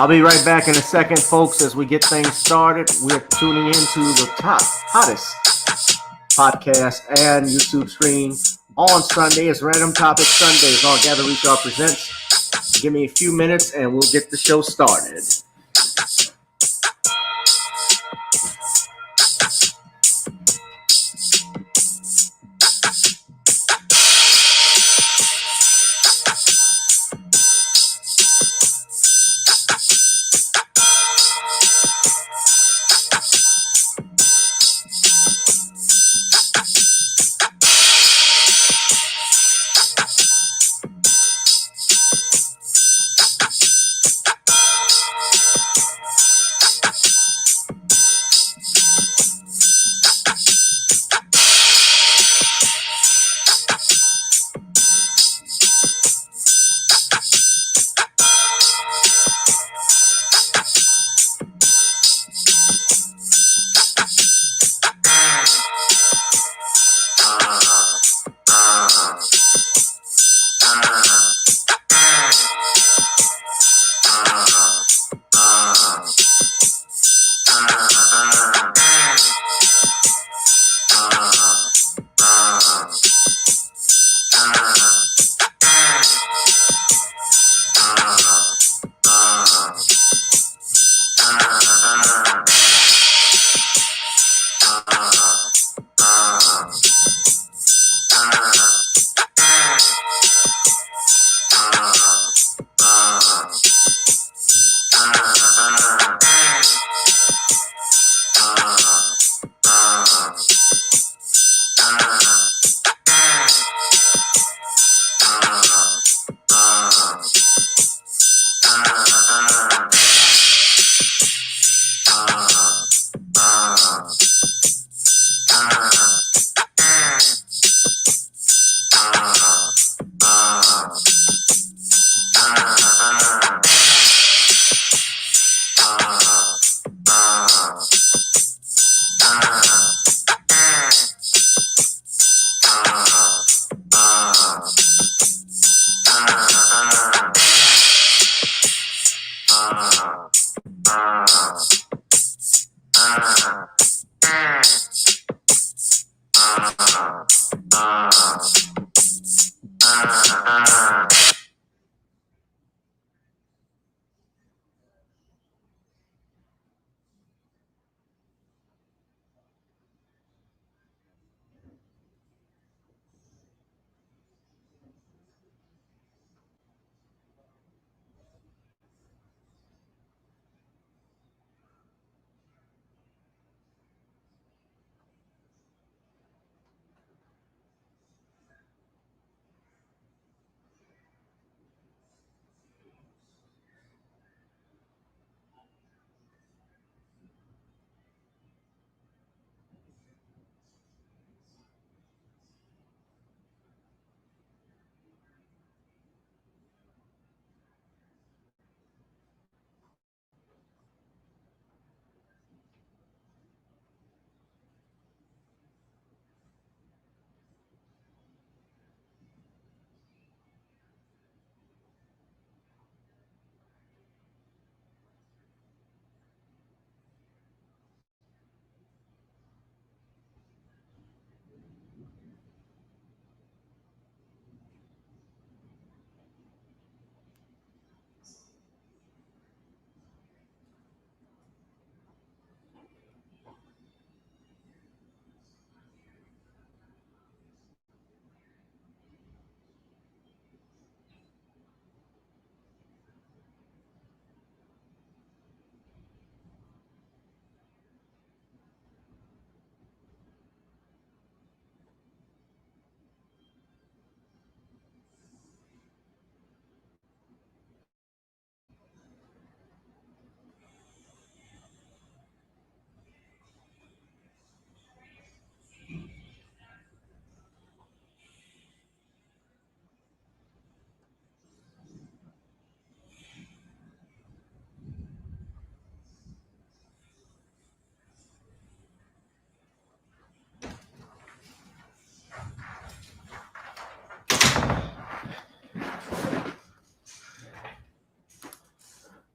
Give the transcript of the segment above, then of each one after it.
I'll be right back in a second, folks, as we get things started. We're tuning into the hottest podcast and YouTube stream on Sunday. It's Random Topic Sundays on Gavin Presents. Give me a few minutes and we'll get the show started.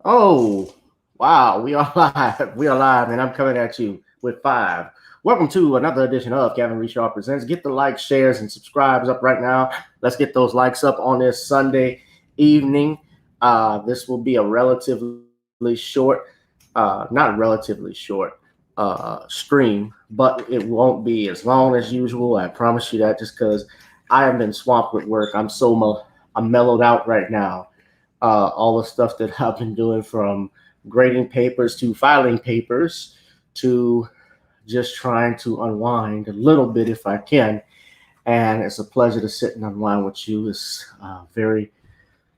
Oh, wow. We are live. We are live, and I'm coming at you with five. Welcome to another edition of Gavin Reshaw Presents. Get the likes, shares, and subscribes up right now. Let's get those likes up on this Sunday evening. This will be a relatively short, not relatively short stream, but it won't be as long as usual. I promise you that, just because I have been swamped with work. I'm mellowed out right now. All the stuff that I've been doing, from grading papers to filing papers to just trying to unwind a little bit if I can. And it's a pleasure to sit and unwind with you. It's a very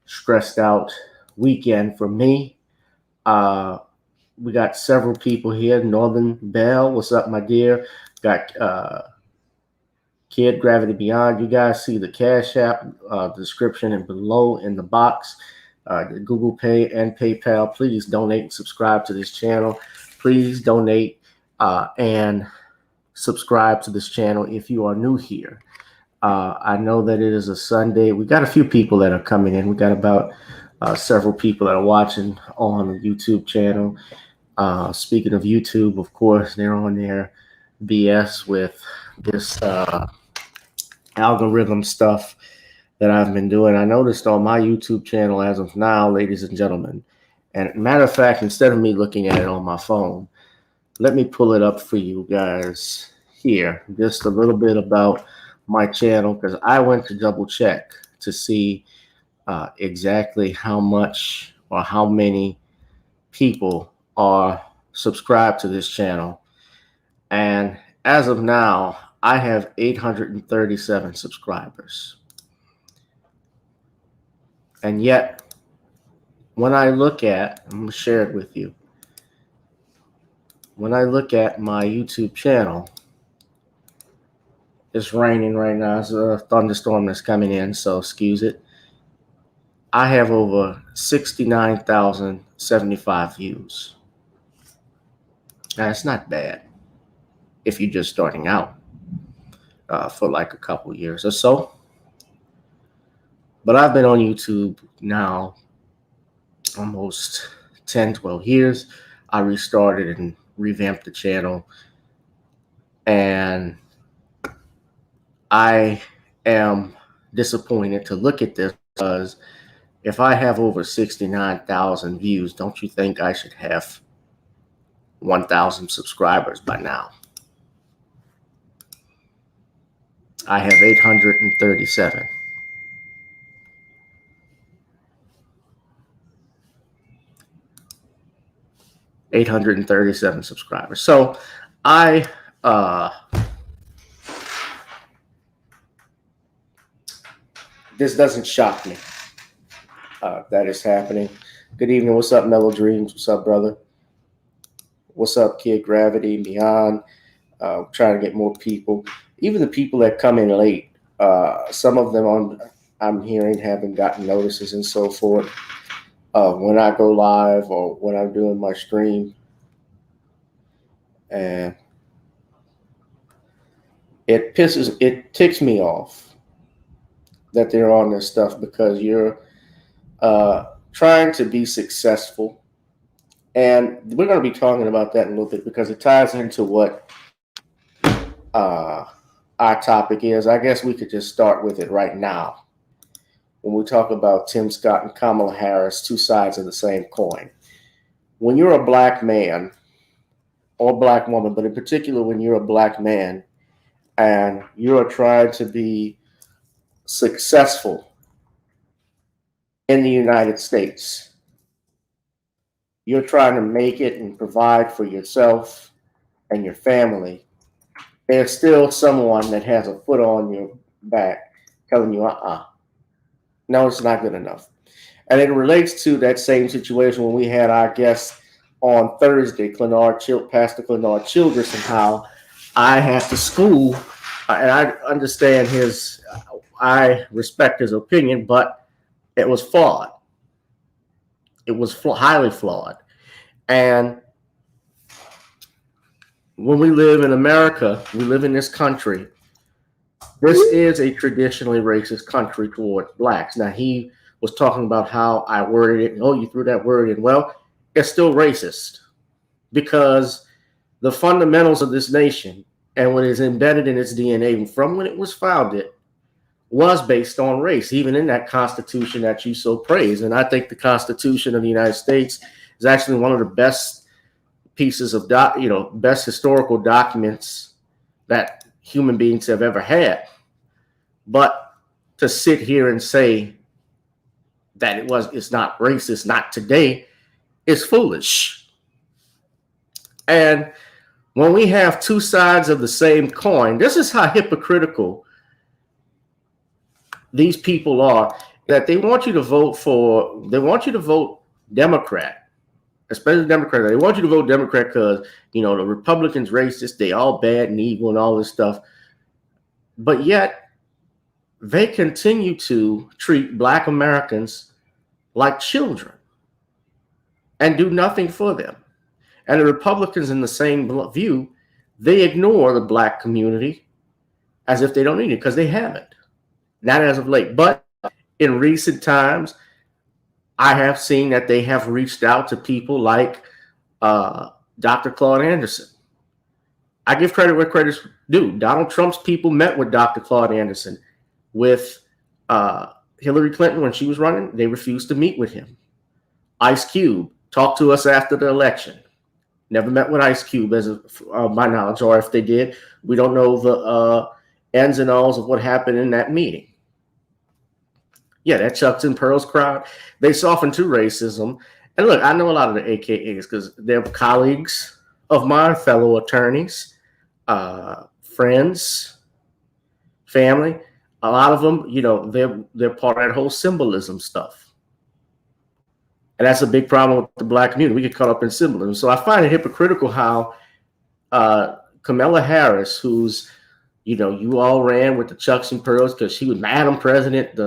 stressed out weekend for me. We got several people here. Northern Bell, what's up, my dear? Got Kid Gravity Beyond. You guys see the Cash App description and below in the box. Google Pay and PayPal. Please donate and subscribe to this channel. Please donate and subscribe to this channel if you are new here. I know that it is a Sunday. We got a few people that are coming in. We got about several people that are watching on the YouTube channel. Speaking of YouTube, of course, they're on their BS with this algorithm stuff that I've been doing. I noticed on my YouTube channel as of now, ladies and gentlemen, and matter of fact, instead of me looking at it on my phone, let me pull it up for you guys here. Just a little bit about my channel, because I went to double check to see exactly how much or how many people are subscribed to this channel. And as of now, I have 837 subscribers. And yet, when I look at, I'm going to share it with you. When I look at my YouTube channel, it's raining right now. It's a thunderstorm that's coming in, so excuse it. I have over 69,075 views. Now, it's not bad if you're just starting out for like a couple years or so. But I've been on YouTube now almost 10, 12 years. I restarted and revamped the channel. And I am disappointed to look at this, because if I have over 69,000 views, don't you think I should have 1,000 subscribers by now? I have 837. 837 subscribers. So this doesn't shock me that is happening. Good evening. What's up, Mellow Dreams? What's up, brother? What's up, Kid Gravity Beyond? Trying to get more people. Even the people that come in late, some of them I'm hearing haven't gotten notices and so forth. When I go live or when I'm doing my stream. And it ticks me off that they're on this stuff, because you're trying to be successful. And we're going to be talking about that in a little bit, because it ties into what our topic is. I guess we could just start with it right now. When we talk about Tim Scott and Kamala Harris, two sides of the same coin. When you're a black man or black woman, but in particular when you're a black man and you're trying to be successful in the United States, you're trying to make it and provide for yourself and your family, there's still someone that has a foot on your back telling you, no, it's not good enough. And it relates to that same situation when we had our guest on Thursday, Pastor Clenard Childress, and how I had to school, and I understand I respect his opinion, but it was flawed. It was highly flawed. And when we live in America, we live in this country. This is a traditionally racist country towards blacks. Now, he was talking about how I worded it. Oh, you threw that word in. Well, is still racist, because the fundamentals of this nation and what is embedded in its DNA from when it was founded was based on race, even in that Constitution that you so praise. And I think the Constitution of the United States is actually one of the best pieces of best historical documents that human beings have ever had. But to sit here and say that it's not racist, not today, is foolish. And when we have two sides of the same coin, this is how hypocritical these people are, that they want you to vote Democrat, especially Democrat. They want you to vote Democrat because, the Republicans racist, they all bad and evil and all this stuff. But yet they continue to treat Black Americans like children and do nothing for them. And the Republicans, in the same view, they ignore the Black community as if they don't need it, because they haven't. Not as of late. But in recent times, I have seen that they have reached out to people like Dr. Claude Anderson. I give credit where credit's due. Donald Trump's people met with Dr. Claude Anderson. With Hillary Clinton, when she was running, they refused to meet with him. Ice Cube talked to us after the election. Never met with Ice Cube, as of my knowledge, or if they did, we don't know the ends and alls of what happened in that meeting. Yeah, that Chucks and Pearls crowd, they soften to racism. And look, I know a lot of the AKAs because they're colleagues of mine, fellow attorneys, friends, family. A lot of them, they're part of that whole symbolism stuff. And that's a big problem with the Black community. We get caught up in symbolism. So I find it hypocritical how Kamala Harris, who's, you all ran with the Chucks and Pearls because she was Madam President.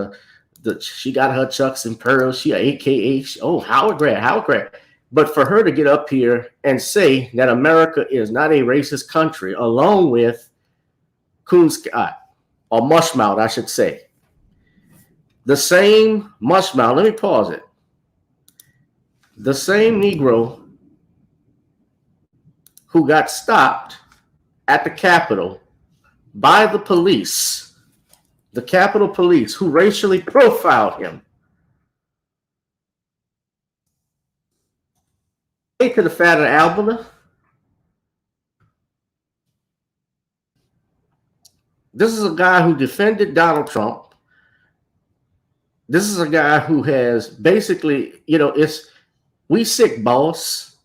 She got her Chucks and Pearls. She AKA, Howard Grant. But for her to get up here and say that America is not a racist country, along with Coon Scott, or Mushmouth, I should say. The same Mushmouth, let me pause it. The same Negro who got stopped at the Capitol by the police, the Capitol Police, who racially profiled him, to the fat of Alabama. This is a guy who defended Donald Trump. This is a guy who has basically, we sick, boss.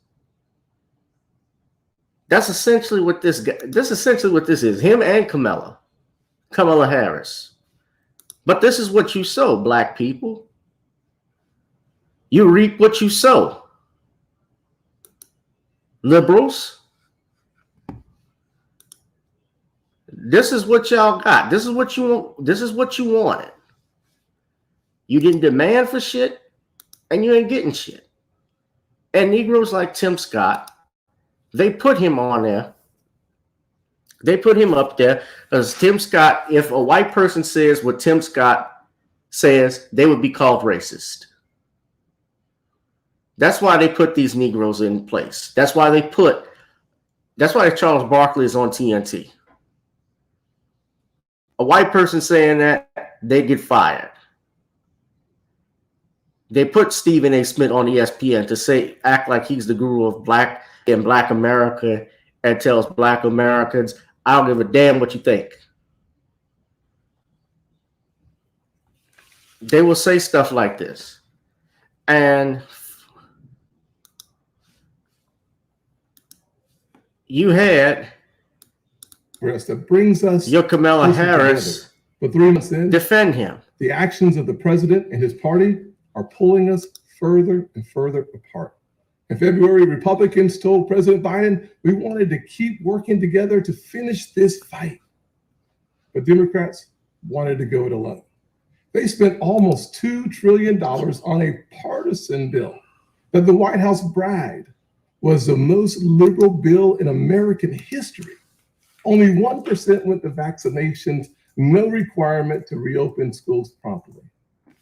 That's essentially what this is. Him and Kamala Harris. But this is what you sow, Black people. You reap what you sow. Liberals. This is what y'all got. This is what you want. This is what you wanted. You didn't demand for shit, and you ain't getting shit. And Negroes like Tim Scott, they put him on there. They put him up there because Tim Scott, if a white person says what Tim Scott says, they would be called racist. That's why they put these Negroes in place. That's why Charles Barkley is on TNT. A white person saying that, they get fired. They put Stephen A. Smith on ESPN to act like he's the guru of Black America, and tells Black Americans, I don't give a damn what you think. They will say stuff like this. And you had that brings us your Kamala Harris for 3 months in, defend him. The actions of the president and his party are pulling us further and further apart. In February, Republicans told President Biden we wanted to keep working together to finish this fight. But Democrats wanted to go it alone. They spent almost $2 trillion on a partisan bill that the White House bragged was the most liberal bill in American history. Only 1% went to vaccinations, no requirement to reopen schools promptly.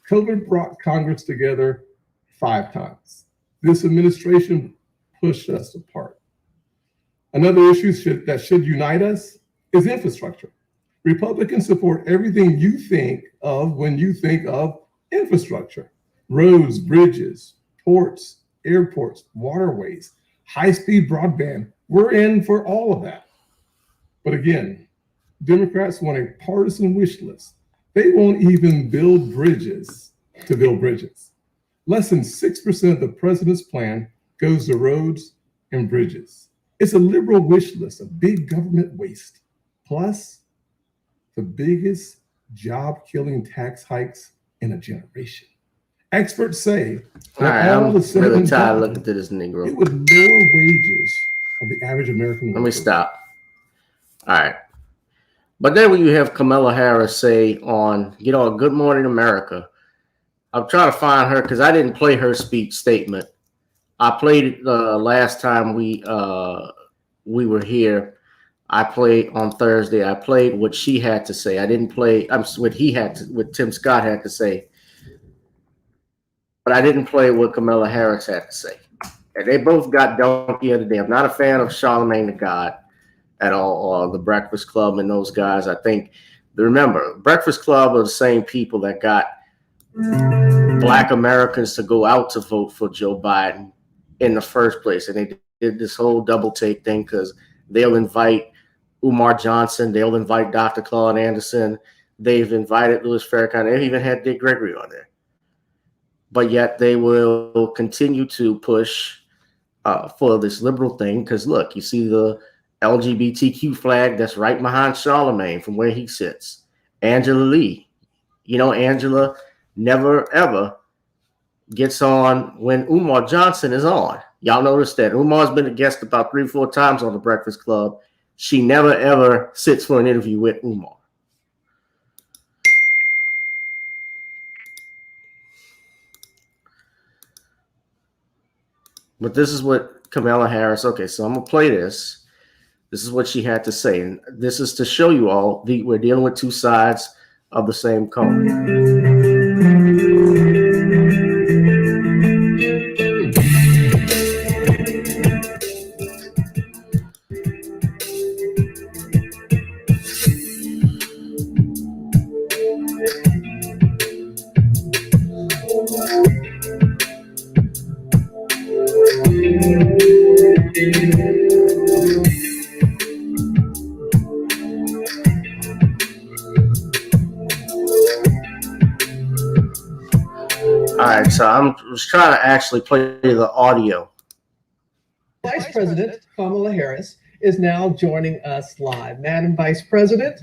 COVID brought Congress together 5 times. this administration pushed us apart. Another issue that should unite us is infrastructure. Republicans support everything you think of when you think of infrastructure: roads, bridges, ports, airports, waterways, high-speed broadband. We're in for all of that. But again, Democrats want a partisan wish list. They won't even build bridges to build bridges. Less than 6% of the president's plan goes to roads and bridges. It's a liberal wish list of big government waste, plus the biggest job-killing tax hikes in a generation. Experts say that I'm really tired of looking at this Negro. It would lower wages of the average American worker. Let me stop. All right. But then when you have Kamala Harris say on, Good Morning America, I'm trying to find her because I didn't play her speech statement. I played it last time we were here. I played on Thursday. I played what she had to say. I didn't play what Tim Scott had to say. But I didn't play what Kamala Harris had to say. And they both got donkey of the day. I'm not a fan of Charlemagne the God at all, or the Breakfast Club and those guys. I think, remember, Breakfast Club are the same people that got Black Americans to go out to vote for Joe Biden in the first place. And they did this whole double take thing because they'll invite Umar Johnson. They'll invite Dr. Claude Anderson. They've invited Louis Farrakhan. They even had Dick Gregory on there. But yet they will continue to push for this liberal thing because, look, you see the LGBTQ flag that's right behind Charlemagne from where he sits. Angela Lee. Angela never, ever gets on when Umar Johnson is on. Y'all notice that Umar's been a guest about 3 or 4 times on the Breakfast Club. She never, ever sits for an interview with Umar. But this is what Kamala Harris, okay, so I'm going to play this. This is what she had to say. And this is to show you all we're dealing with two sides of the same coin. All right, so I was trying to actually play the audio. Vice President Kamala Harris is now joining us live. Madam Vice President,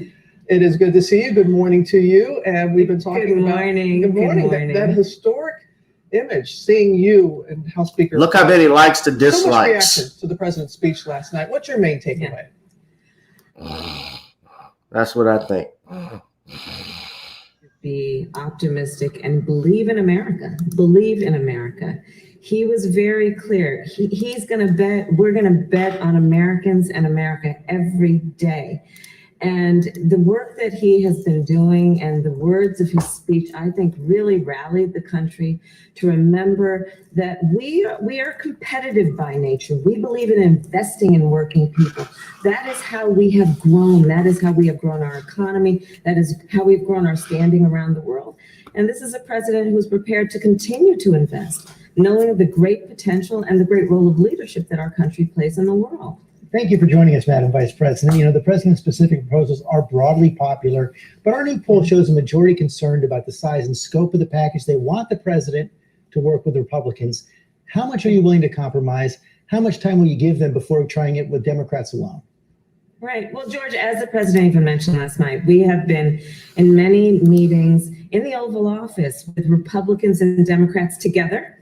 it is good to see you. Good morning to you. And we've been talking about good morning. That historic image, seeing you and House Speaker. Look how many likes to dislikes. So much reaction to the president's speech last night. What's your main takeaway? That's what I think. Be optimistic and believe in America. Believe in America. He was very clear. He's going to bet. We're going to bet on Americans and America every day. And the work that he has been doing and the words of his speech, I think, really rallied the country to remember that we are competitive by nature. We believe in investing in working people. That is how we have grown. That is how we have grown our economy. That is how we've grown our standing around the world. And this is a president who's prepared to continue to invest, knowing the great potential and the great role of leadership that our country plays in the world. Thank you for joining us, Madam Vice President. The president's specific proposals are broadly popular, but our new poll shows a majority concerned about the size and scope of the package. They want the president to work with the Republicans. How much are you willing to compromise? How much time will you give them before trying it with Democrats alone? Right. Well, George, as the president even mentioned last night, we have been in many meetings in the Oval Office with Republicans and Democrats together,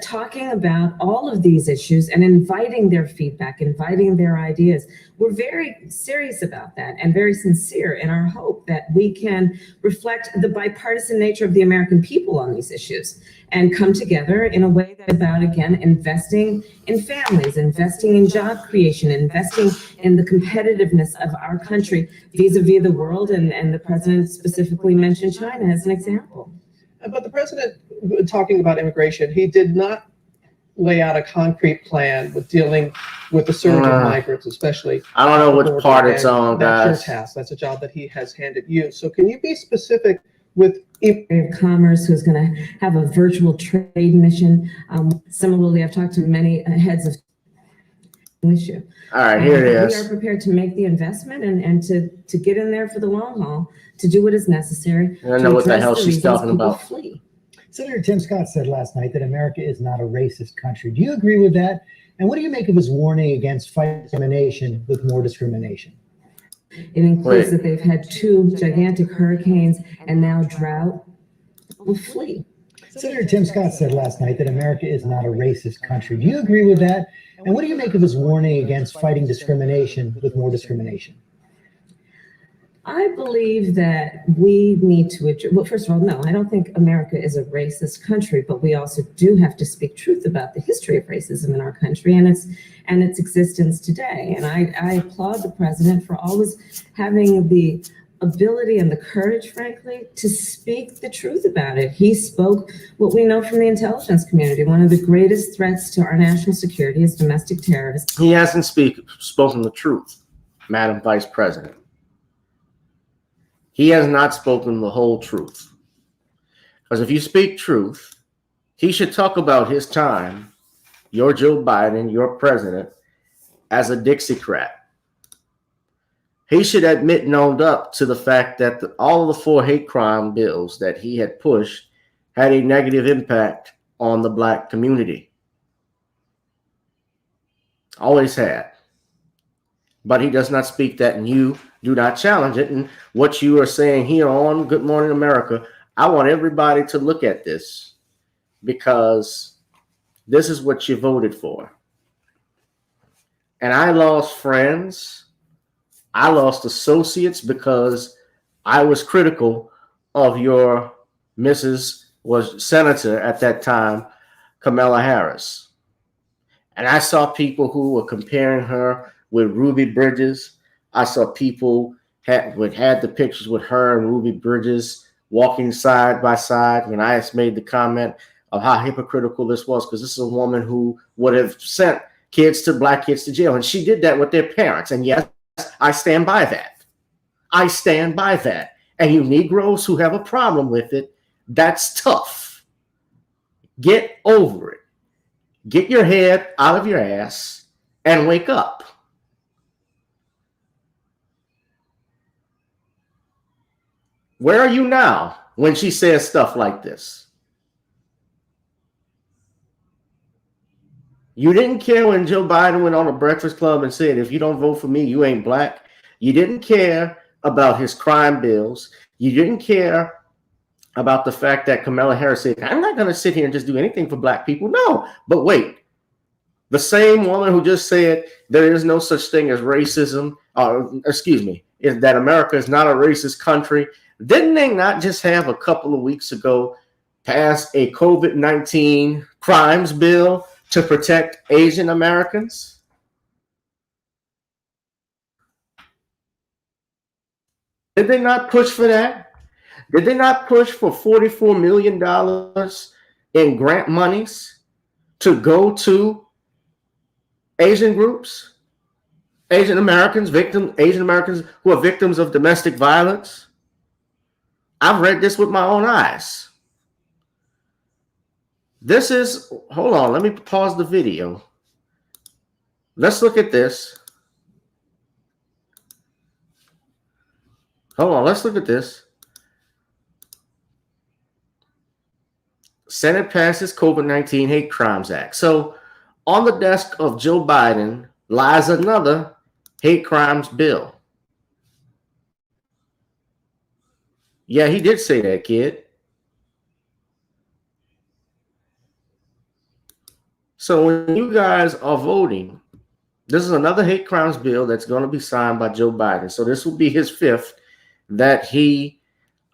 talking about all of these issues and inviting their feedback, inviting their ideas. We're very serious about that and very sincere in our hope that we can reflect the bipartisan nature of the American people on these issues and come together in a way that is about, again, investing in families, investing in job creation, investing in the competitiveness of our country vis-a-vis the world. And the president specifically mentioned China as an example. But the president, talking about immigration, he did not lay out a concrete plan with dealing with the surge of migrants, especially. I don't know which part it's on, That's your guys. task. That's a job that he has handed you. So can you be specific with of Commerce, who's going to have a virtual trade mission. Similarly, I've talked to many heads of issue. All right, here it We are is. prepared to make the investment and to get in there for the long haul, to do what is necessary. I don't know to what the address hell the she's reasons talking people about. flee. Senator Tim Scott said last night that America is not a racist country. Do you agree with that? And what do you make of his warning against fighting discrimination with more discrimination? It includes Wait. that they've had 2 gigantic hurricanes and now drought. Will flee. Senator Tim Scott said last night that America is not a racist country. Do you agree with that? And what do you make of his warning against fighting discrimination with more discrimination? I believe that we need to, well, first of all, no, I don't think America is a racist country, but we also do have to speak truth about the history of racism in our country and its existence today. And I applaud the president for always having the ability and the courage, frankly, to speak the truth about it. He spoke what we know from the intelligence community. One of the greatest threats to our national security is domestic terrorism. He hasn't spoken the truth, Madam Vice President. He has not spoken the whole truth. Because if you speak truth, he should talk about his time, your Joe Biden, your president, as a Dixiecrat. He should admit and owned up to the fact that all of the 4 hate crime bills that he had pushed had a negative impact on the Black community. Always had. But he does not speak that, and you do not challenge it. And what you are saying here on Good Morning America, I want everybody to look at this, because this is what you voted for. And I lost friends. I lost associates because I was critical of your Senator at that time, Kamala Harris. And I saw people who were comparing her with Ruby Bridges. I saw people had the pictures with her and Ruby Bridges walking side by side when I made the comment of how hypocritical this was, because this is a woman who would have sent Black kids to jail. And she did that with their parents. And yes, I stand by that. I stand by that. And you Negroes who have a problem with it, that's tough. Get over it. Get your head out of your ass and wake up. Where are you now when she says stuff like this? You didn't care when Joe Biden went on the Breakfast Club and said, if you don't vote for me, you ain't black. You didn't care about his crime bills. You didn't care about the fact that Kamala Harris said, I'm not going to sit here and just do anything for black people. No, but wait. The same woman who just said there is no such thing as racism, is that America is not a racist country. Didn't they not just have a couple of weeks ago pass a COVID-19 crimes bill to protect Asian Americans? Did they not push for that? Did they not push for $44 million in grant monies to go to Asian groups, Asian Americans who are victims of domestic violence? I've read this with my own eyes. Hold on, let me pause the video. Let's look at this. Hold on, let's look at this. Senate passes COVID-19 Hate Crimes Act. So on the desk of Joe Biden lies another hate crimes bill. Yeah, he did say that, kid. So when you guys are voting, this is another hate crimes bill that's going to be signed by Joe Biden. So this will be his 5th that he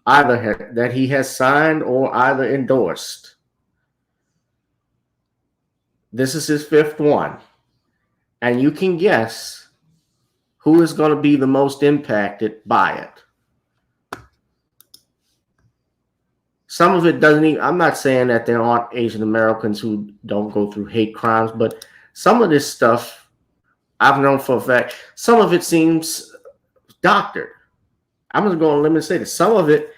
has signed or either endorsed. This is his 5th one. And you can guess who is going to be the most impacted by it. Some of it doesn't even, I'm not saying that there aren't Asian Americans who don't go through hate crimes, but some of this stuff I've known for a fact, some of it seems doctored. I'm going to go on a limb and say that some of it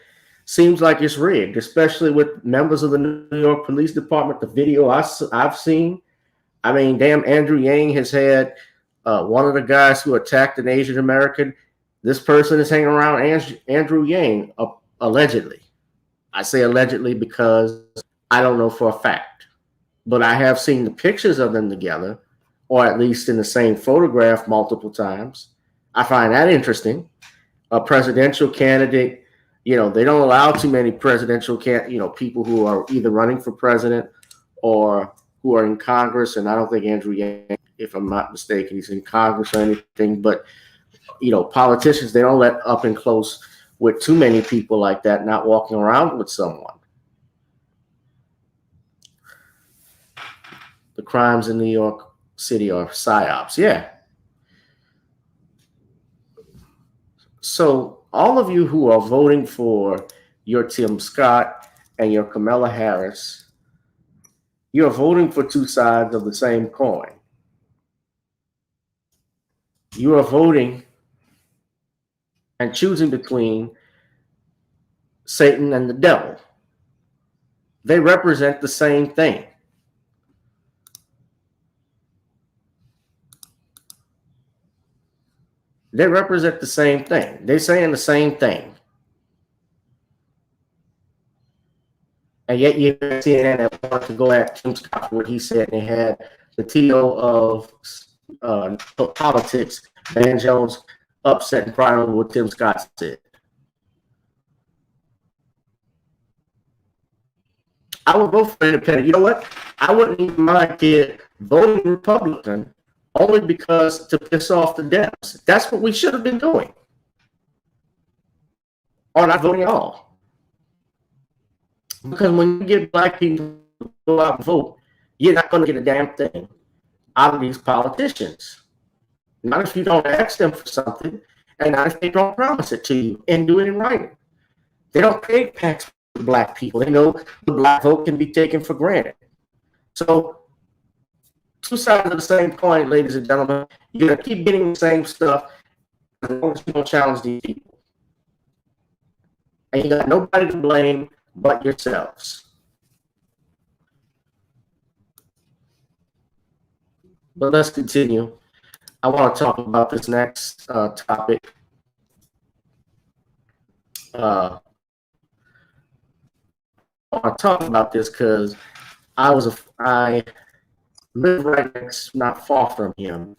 seems like it's rigged, especially with members of the New York Police Department. The video I've seen, I mean, damn, Andrew Yang has had one of the guys who attacked an Asian American. This person is hanging around Andrew Yang, allegedly. I say allegedly because I don't know for a fact. But I have seen the pictures of them together, or at least in the same photograph multiple times. I find that interesting. A presidential candidate, they don't allow too many presidential people who are either running for president or who are in Congress. And I don't think Andrew Yang, if I'm not mistaken, he's in Congress or anything. But, politicians, they don't let up and close with too many people like that, not walking around with someone. The crimes in New York City are psyops. Yeah. So all of you who are voting for your Tim Scott and your Kamala Harris, you're voting for two sides of the same coin. You are voting and choosing between Satan and the devil. They represent the same thing. They represent the same thing. They're saying the same thing. And yet you have CNN that wanted to go at Tim Scott for what he said. They had the TO of politics, Van Jones, upset and crying over what Tim Scott said. I would vote for independent. You know what? I wouldn't even mind voting Republican only because to piss off the Dems. That's what we should have been doing. Or not voting at all. Because when you get black people to go out and vote, you're not going to get a damn thing out of these politicians. Not if you don't ask them for something, and not if they don't promise it to you and do it in writing. They don't pay tax for black people. They know the black vote can be taken for granted. So, two sides of the same coin, ladies and gentlemen. You're going to keep getting the same stuff as long as you don't challenge these people. And you got nobody to blame but yourselves. But let's continue. I want to talk about this next topic. I want to talk about this because I live right next, not far from him,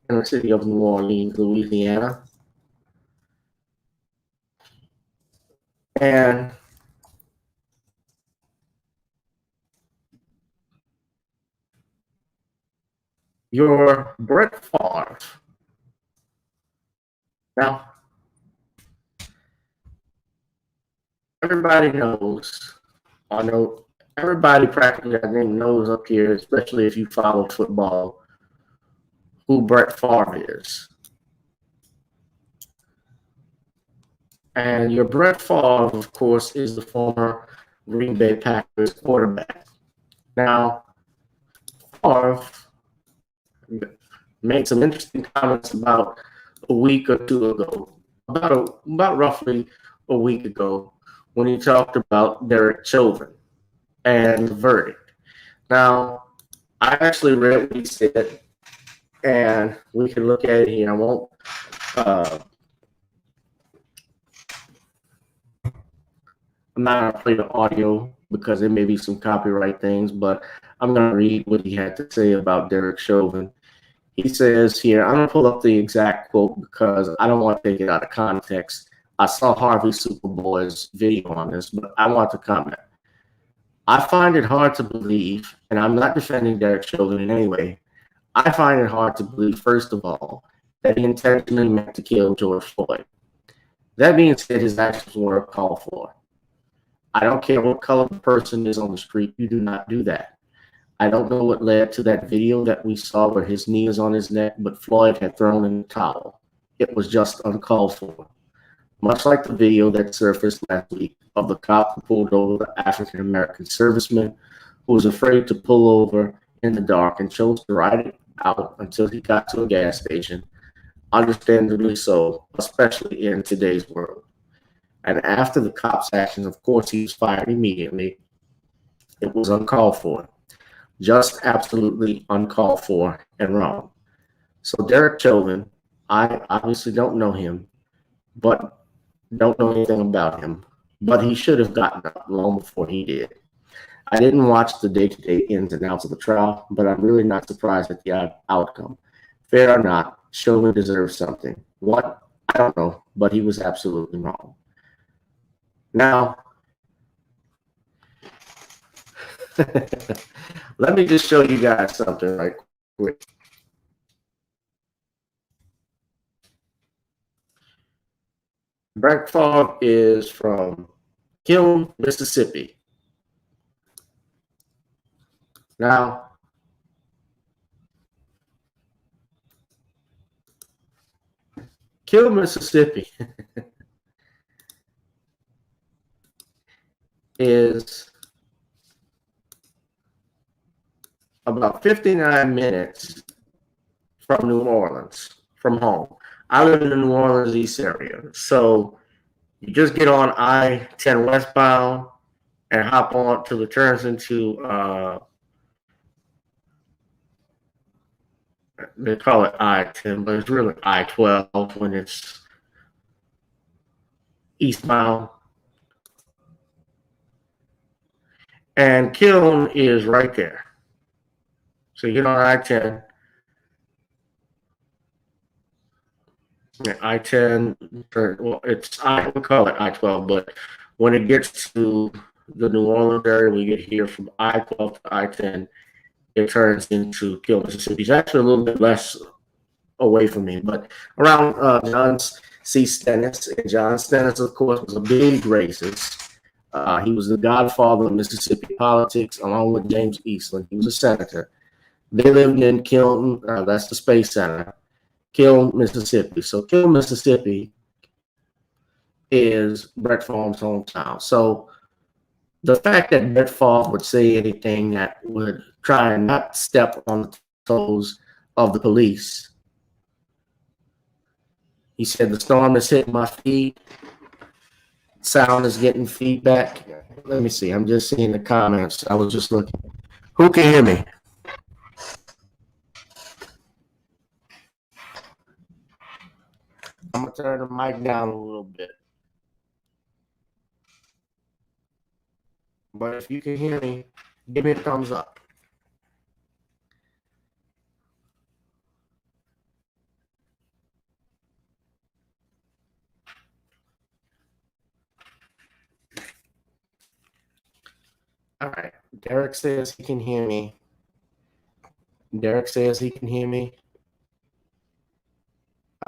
in the city of New Orleans, Louisiana. And your Brett Favre. Now, everybody knows, I know everybody practically, I think, knows up here, especially if you follow football, who Brett Favre is. And your Brett Favre, of course, is the former Green Bay Packers quarterback. Now, Favre made some interesting comments about a week or two ago, about roughly a week ago, when he talked about Derek Chauvin and the verdict. Now, I actually read what he said, and we can look at it here. I won't. I'm not going to play the audio because there may be some copyright things, but I'm going to read what he had to say about Derek Chauvin. He says here, I'm going to pull up the exact quote because I don't want to take it out of context. I saw Harvey Superboy's video on this, but I want to comment. I find it hard to believe, and I'm not defending Derek Chauvin in any way. I find it hard to believe, first of all, that he intentionally meant to kill George Floyd. That being said, his actions were called for. I don't care what color the person is on the street. You do not do that. I don't know what led to that video that we saw where his knee is on his neck, but Floyd had thrown in the towel. It was just uncalled for. much like the video that surfaced last week of the cop who pulled over the African-American serviceman who was afraid to pull over in the dark and chose to ride it out until he got to a gas station, understandably so, especially in today's world. And after the cop's actions, of course, he was fired immediately. It was uncalled for. Just absolutely uncalled for and wrong. So Derek Chauvin, I obviously don't know him, but don't know anything about him. But he should have gotten up long before he did. I didn't watch the day-to-day ins and outs of the trial, but I'm really not surprised at the outcome. Fair or not, Chauvin deserves something. What? I don't know, but he was absolutely wrong. Now, let me just show you guys something right quick. Brett Favre is from Kiln, Mississippi. Now, Kiln, Mississippi is about 59 minutes from New Orleans, from home. I live in the New Orleans East area. So you just get on I-10 westbound and hop on till it turns into, they call it I-10, but it's really I-12 when it's eastbound. And Kiln is right there. So you get on I-10. I-10, well, we call it I-12, but when it gets to the New Orleans area, we get here from I-12 to I-10, it turns into Kiln, Mississippi. It's actually a little bit less away from me, but around John C. Stennis. And John Stennis, of course, was a big racist. He was the godfather of Mississippi politics, along with James Eastland. He was a senator. They lived in Kiln, that's the Space Center, Kiln, Mississippi. So Kiln, Mississippi is Brett Favre's hometown. So the fact that Brett Favre would say anything that would try and not step on the toes of the police. He said, the storm is hitting my feet. Sound is getting feedback. Let me see. I'm just seeing the comments. I was just looking. Who can hear me? I'm going to turn the mic down a little bit. But if you can hear me, give me a thumbs up. All right. Derek says he can hear me. Derek says he can hear me.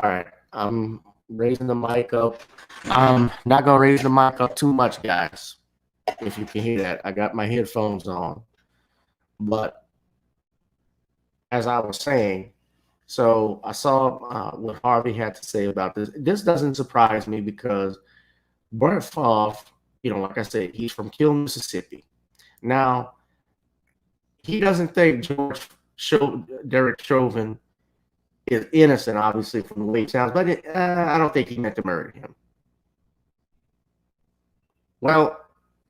All right. I'm raising the mic up. I'm not going to raise the mic up too much, guys. If you can hear that, I got my headphones on. But as I was saying, so I saw what Harvey had to say about this. This doesn't surprise me because Brett Favre, like I said, he's from Kiln, Mississippi. Now, he doesn't think Derek Chauvin is innocent, obviously, from the way it sounds, but I don't think he meant to murder him. Well,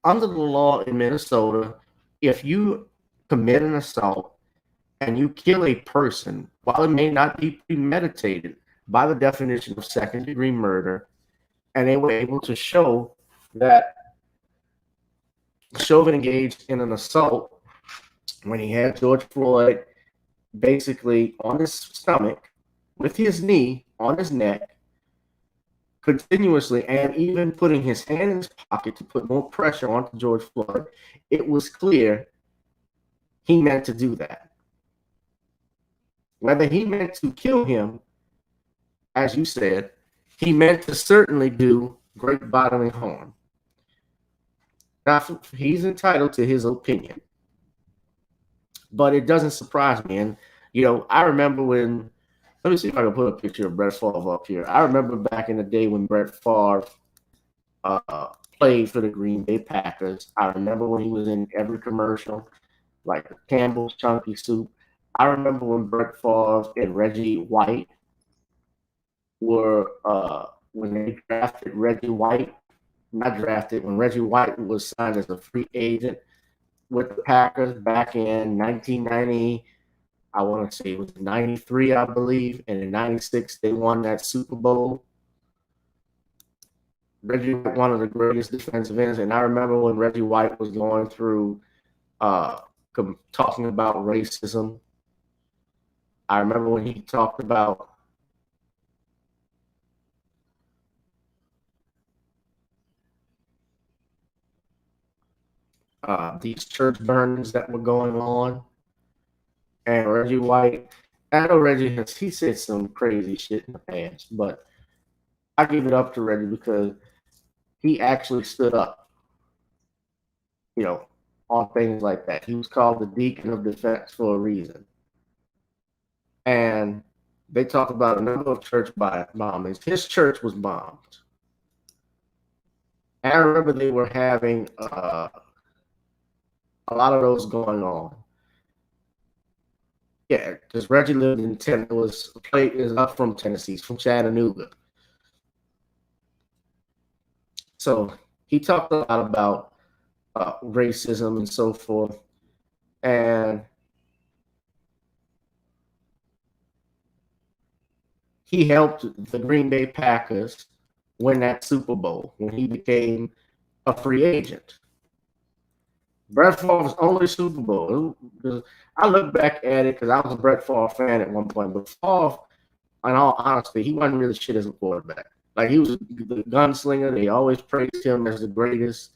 under the law in Minnesota, if you commit an assault and you kill a person, while it may not be premeditated by the definition of second-degree murder, and they were able to show that Chauvin engaged in an assault when he had George Floyd basically on his stomach with his knee on his neck continuously, and even putting his hand in his pocket to put more pressure onto George Floyd. It was clear he meant to do that. Whether he meant to kill him, as you said, he meant to certainly do great bodily harm. Now, he's entitled to his opinion, but it doesn't surprise me. And, I remember when Let me see if I can put a picture of Brett Favre up here. I remember back in the day when Brett Favre played for the Green Bay Packers. I remember when he was in every commercial, like Campbell's Chunky Soup. I remember when Brett Favre and Reggie White were when they drafted Reggie White, not drafted, when Reggie White was signed as a free agent with the Packers back in 1990. I want to say it was 93, I believe, and in 96 they won that Super Bowl. Reggie White, one of the greatest defensive ends, and I remember when Reggie White was going through talking about racism. I remember when he talked about these church burnings that were going on. And Reggie White, I know Reggie he said some crazy shit in the past, but I give it up to Reggie because he actually stood up, on things like that. He was called the Deacon of Defense for a reason. And they talk about a number of church bombings. His church was bombed. And I remember they were having a lot of those going on. Yeah, because Reggie lived in is up from Tennessee, he's from Chattanooga. So he talked a lot about racism and so forth. And he helped the Green Bay Packers win that Super Bowl when he became a free agent. Brett Favre's only Super Bowl. I look back at it because I was a Brett Favre fan at one point, but Favre, in all honesty, he wasn't really shit as a quarterback. Like, he was the gunslinger. They always praised him as the greatest,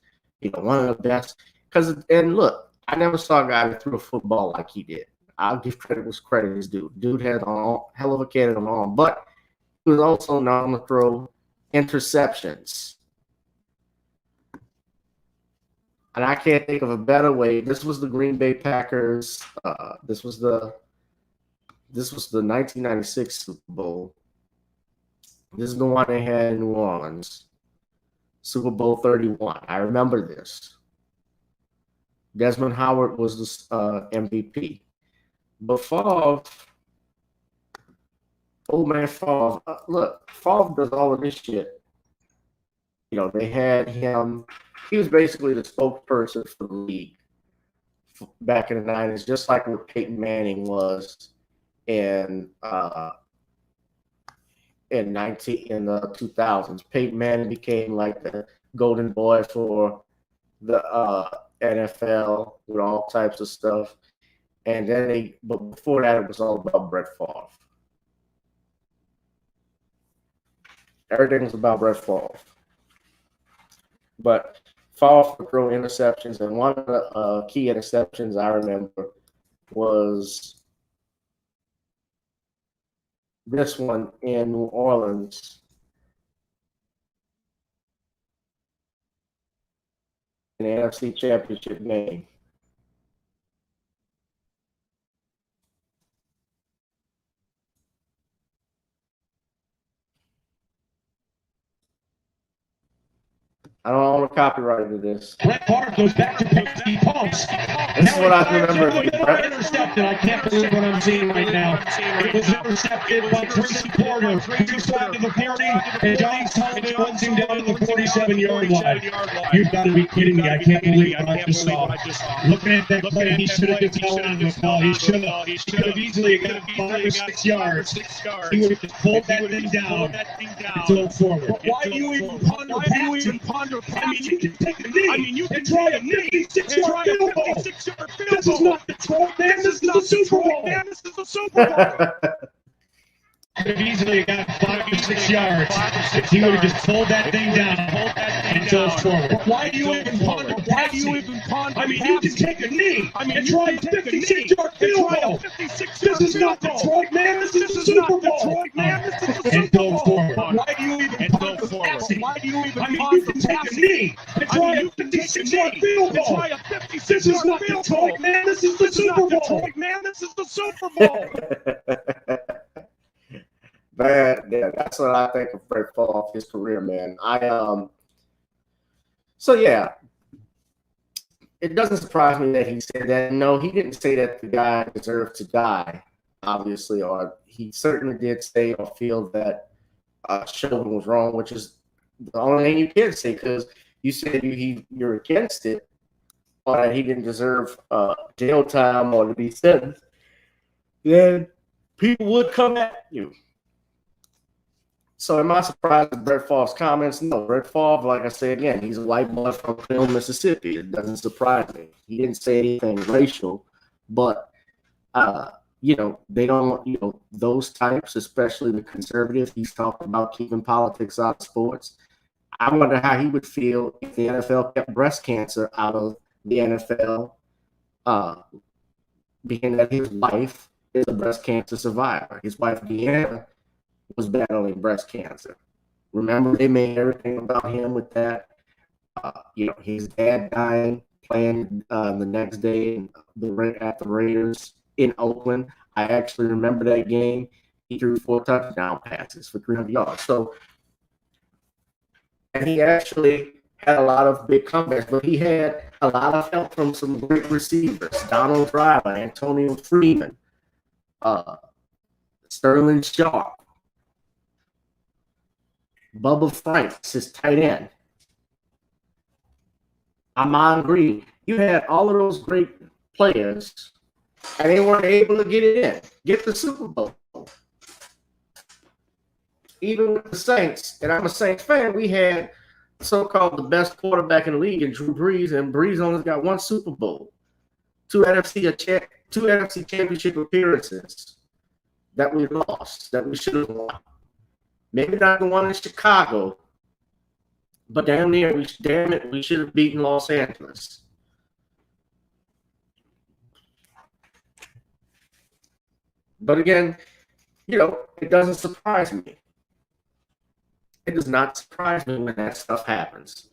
one of the best. And look, I never saw a guy that threw a football like he did. I'll give credit where credit is due. Dude had a hell of a cannon on arm, but he was also known to throw interceptions. And I can't think of a better way. This was the Green Bay Packers. This was the 1996 Super Bowl. This is the one they had in New Orleans. Super Bowl 31. I remember this. Desmond Howard was the MVP. But Favre, old man Favre, look, Favre does all of this shit. They had him. He was basically the spokesperson for the league back in the 90s, just like what Peyton Manning was in the 2000s. Peyton Manning became like the golden boy for the NFL with all types of stuff. And then but before that, it was all about Brett Favre. Everything was about Brett Favre. But Favre would throw interceptions, and one of the key interceptions I remember was this one in New Orleans in the NFC Championship game. I don't own a copyright to this. Brett Favre goes back to Pepsi Pumps. This is what I remember. Intercepted. I can't believe what I'm seeing right now. It was intercepted by Tracy Porter. 2-5 to the 40, and Johnny Sullivan runs him down to the 47-yard line. You've got to be kidding me. I can't believe what I just saw. Looking at that play, he should have just held on to the ball. He should have easily got 5 or 6 yards. He would have just pulled that thing down and thrown forward. Why do you even ponder passing? I mean, you can take a knee. You can try a 56-yard field goal. This is not Detroit, man. This is the Super Bowl. This is the Super Bowl. Could have easily got 5 or 6 yards if he would have just pulled that thing down and dove forward. Why do you even ponder passing? I mean, you can take a knee and try a 56-yard field goal. This is not Detroit, man. This is the Super Bowl. And dove forward. Why do you even ponder passing? I mean, you can take a knee and try a 56-yard field goal. This is not Detroit, man. This is the Super Bowl. This is the Super Bowl. That's what I think of Brett Favre, his career, man. So yeah, it doesn't surprise me that he said that. No, he didn't say that the guy deserved to die, obviously, or he certainly did say or feel that Chauvin was wrong, which is the only thing you can say, because you said you're against it, or that he didn't deserve jail time or to be sentenced. Then people would come at you. So am I surprised at Brett Favre's comments? No, Brett Favre, like I say again, he's a white boy from Cleveland, Mississippi. It doesn't surprise me. He didn't say anything racial, but they don't, those types, especially the conservatives, he's talking about keeping politics out of sports. I wonder how he would feel if the NFL kept breast cancer out of the NFL, being that his wife is a breast cancer survivor. His wife, Deanna, was battling breast cancer. Remember, they made everything about him with that. His dad dying, playing the next day at the Raiders in Oakland. I actually remember that game. He threw 4 touchdown passes for 300 yards. So, and he actually had a lot of big comebacks, but he had a lot of help from some great receivers: Donald Driver, Antonio Freeman, Sterling Sharp, Bubba Franks, his tight end, Amon Green. You had all of those great players, and they weren't able to get the Super Bowl. Even with the Saints, and I'm a Saints fan, we had so-called the best quarterback in the league in Drew Brees, and Brees only got 1 Super Bowl, 2 NFC championship appearances that we lost, that we should have won. Maybe not the one in Chicago, but damn it, we should have beaten Los Angeles. But again, it doesn't surprise me. It does not surprise me when that stuff happens.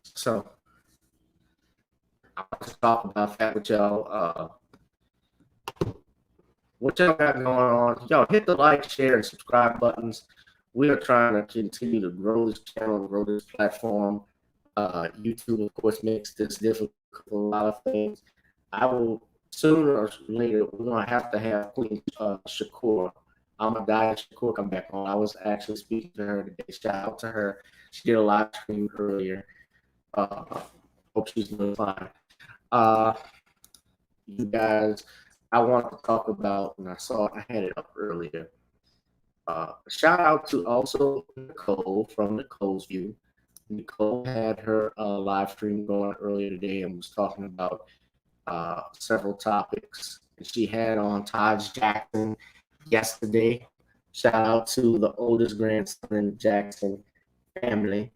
So, I want to talk about that with y'all. What y'all got going on? Y'all hit the like, share, and subscribe buttons. We are trying to continue to grow this channel, grow this platform. YouTube, of course, makes this difficult for a lot of things. I will sooner or later, we're going to have Queen Shakur. I'm going to die and Shakur come back on. I was actually speaking to her today. Shout out to her. She did a live stream earlier. Hope she's doing fine. You guys, I want to talk about, and I had it up earlier. Shout out to also Nicole from Nicole's View. Nicole had her live stream going earlier today and was talking about several topics. She had on Taj Jackson yesterday. Shout out to the oldest grandson in the Jackson family.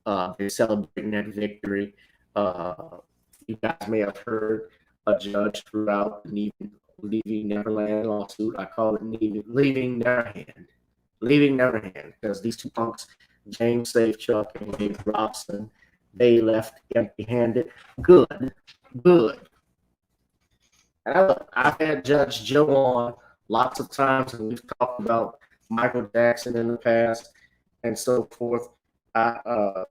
They're celebrating that victory. You guys may have heard a judge threw out the Leaving Neverland lawsuit. I call it Leaving Neverland. Leaving Neverland, because these two punks, James Safechuck and Dave Robson, they left empty-handed. Good. And I've had Judge Joe on lots of times, and we've talked about Michael Jackson in the past and so forth. I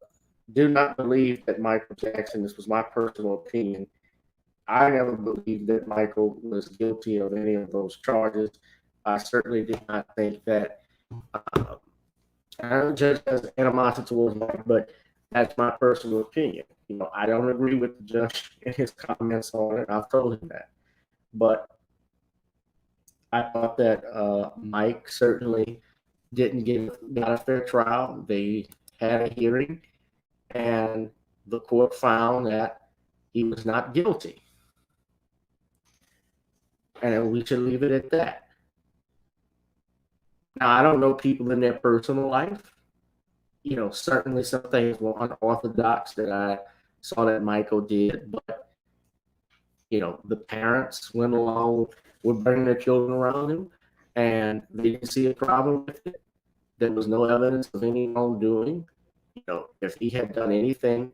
do not believe that Michael Jackson, this was my personal opinion, I never believed that Michael was guilty of any of those charges. I certainly did not think that. I don't judge as animosity towards Mike, but that's my personal opinion. I don't agree with the judge and his comments on it. I've told him that. But I thought that Mike certainly got a fair trial. They had a hearing, and the court found that he was not guilty. And we should leave it at that. Now, I don't know people in their personal life. Certainly some things were unorthodox that I saw that Michael did, but, the parents went along with bringing their children around him, and they didn't see a problem with it. There was no evidence of any wrongdoing. If he had done anything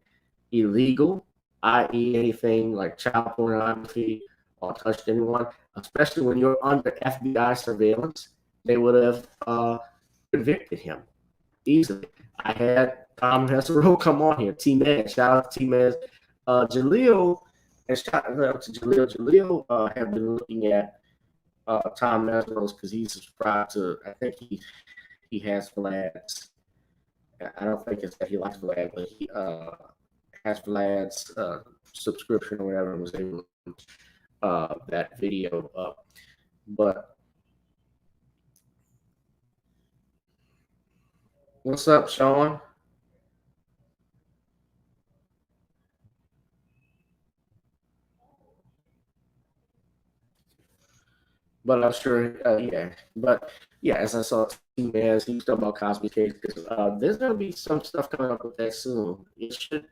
illegal, i.e. anything like child pornography or touched anyone, especially when you're under FBI surveillance. They would have convicted him easily. I had Tom Hesserl come on here. T-Mez, shout out to T-Mez. Jaleel, and shout out to Jaleel. Jaleel have been looking at Tom Hesserl's because he's subscribed to, I think he has Vlad's. I don't think it's that he likes Vlad, but he has Vlad's subscription or whatever, and was able to that video up. But what's up, Sean? But I'm sure, as I saw T-Mez, he was talking about Cosby's case, because there's going to be some stuff coming up with that soon. It should,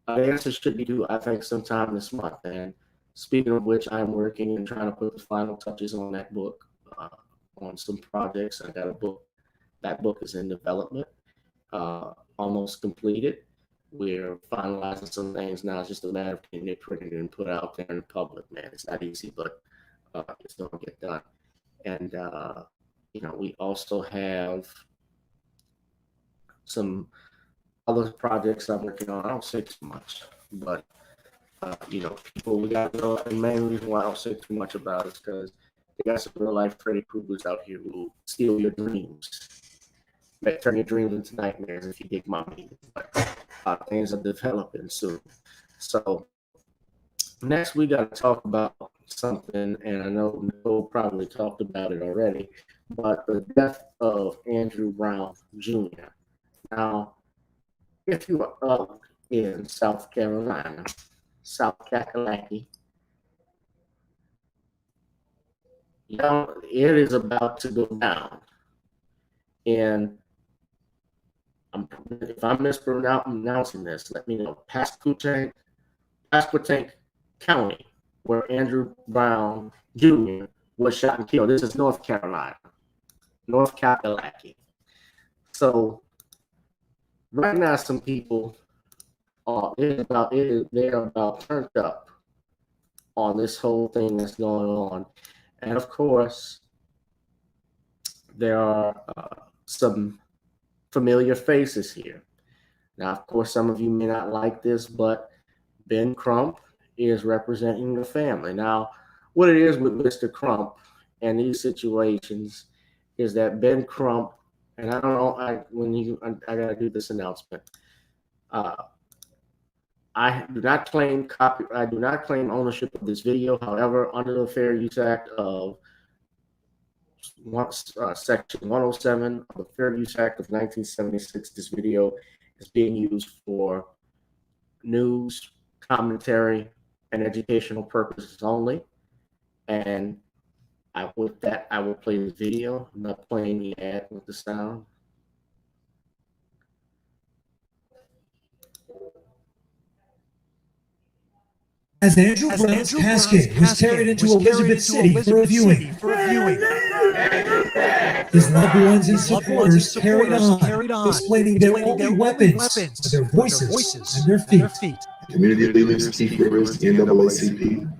the answer should be due, I think, sometime this month. And speaking of which, I'm working and trying to put the final touches on that book, on some projects. I got a book. That book is in development, almost completed. We're finalizing some things now. It's just a matter of getting it printed and put out there in the public, man. It's not easy, but it's going to get done. And, we also have some other projects I'm working on. I don't say too much, but, people we got to know. And the main reason why I don't say too much about it is because they got some real life Freddy Kruegers out here who steal your dreams. They turn your dreams into nightmares if you dig my meaning. But things are developing soon. So next we got to talk about something, and I know Nicole probably talked about it already, but the death of Andrew Brown Jr. Now, if you are up in South Carolina, South Kakalaki, it is about to go down. And if I'm mispronouncing this, let me know. Pasquotank County, where Andrew Brown Jr. was shot and killed. This is North Carolina, North Kakalaki. So right now, some people they're about turned up on this whole thing that's going on, and of course, there are some familiar faces here. Now, of course, some of you may not like this, but Ben Crump is representing the family. Now, what it is with Mr. Crump and these situations is that Ben Crump, and I don't know, I gotta do this announcement. I do not claim ownership of this video. However, under the Fair Use Act of Section 107 of the Fair Use Act of 1976, this video is being used for news, commentary, and educational purposes only. And with that, I will play the video. I'm not playing the ad with the sound. As Andrew Brown's casket was carried into Elizabeth City for a viewing, his loved ones and supporters carried on, explaining their only weapons are their voices and their feet. Community leaders, Keith Rivers, the NAACP,